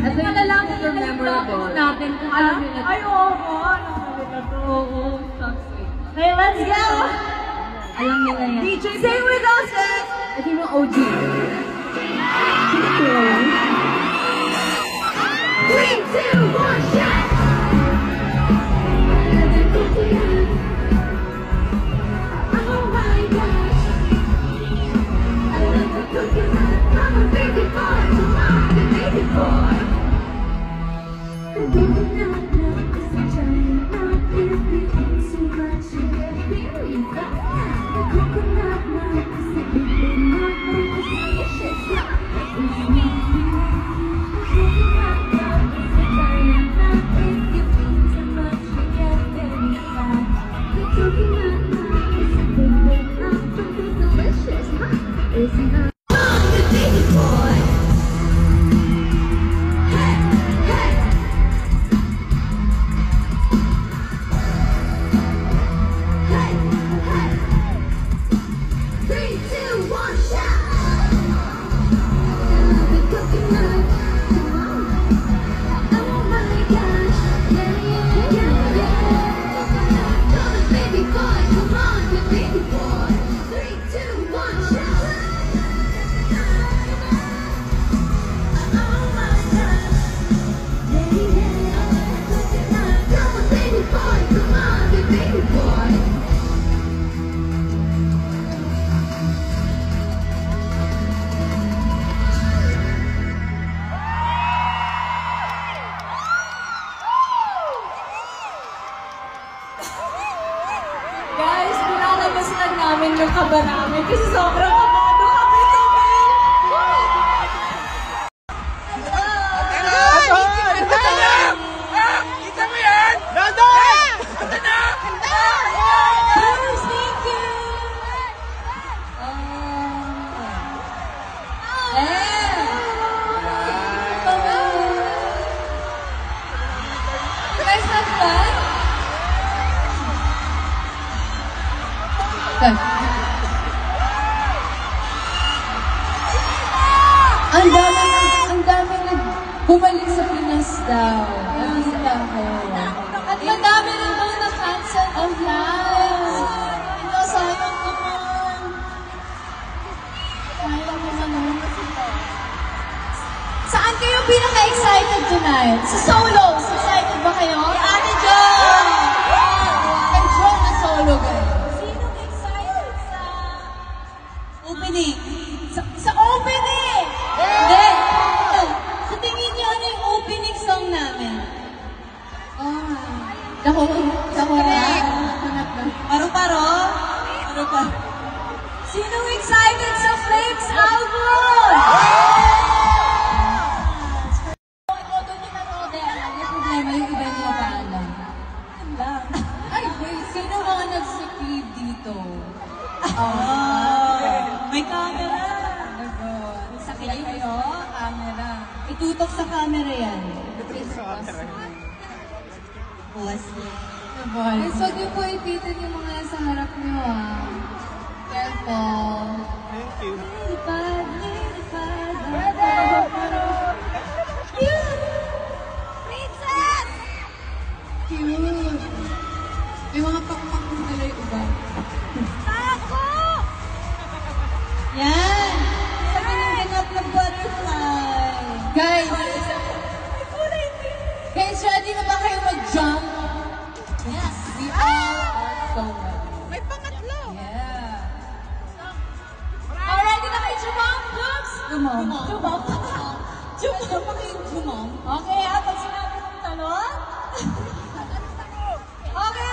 Ito yung malalangin yung memorable natin kung alam nyo na. Ay, oo po. Anong nalita to? Oo, sexy. Okay, let's go! Alam nila yan. DJ, sing with us! Ito yung OG. 3, 2, 1, shot! Oh my God! I love the cookie man. I'm a baby boy. I'm a baby boy. Guys, pinalabas lang namin yung kaba namin kasi sobrang kabado kami ito, man! Kita mo yan! Nandun! Ito na! Guys, thank you! Guys, not bad? Ang dami bumalik sa Pinas daw. Nakita ko. At madami rin daw na-cancel online. Ito, sayang naman. Sayang naman. Saan kayo pinaka-excited tonight? Sa solos. Excited ba kayo? Ate Jo! Kay Jo na solo kayo. Sinong excited sa opening? Sa opening! Hindi! Sa tingin niyo, ano yung opening song namin? Paro-paro? Paro-paro. Sinong excited sa Flames album? Doon yung nanood eh. May problema yung iba nila pa alam. Ay, wait. Sino mga nag-secreed dito? May camera. Sakit kayo? Camera. Itutok sa camera yan. Guys, huwag niyo po ipitin yung mga nasa harap niyo, ah. Careful. Thank you. Lipad. Princess! Cute. May mga pakpak mo pala yung iba. Ako! Yan! Sabi ng ganap ng butterfly. Guys! Guys, ready na ba kayo mag-jump? Yes! We all are so ready. May pangatlo! Yeah! Ready na kayo jump, Lux? Jump. Okay, pag sinabi ng talon? Okay,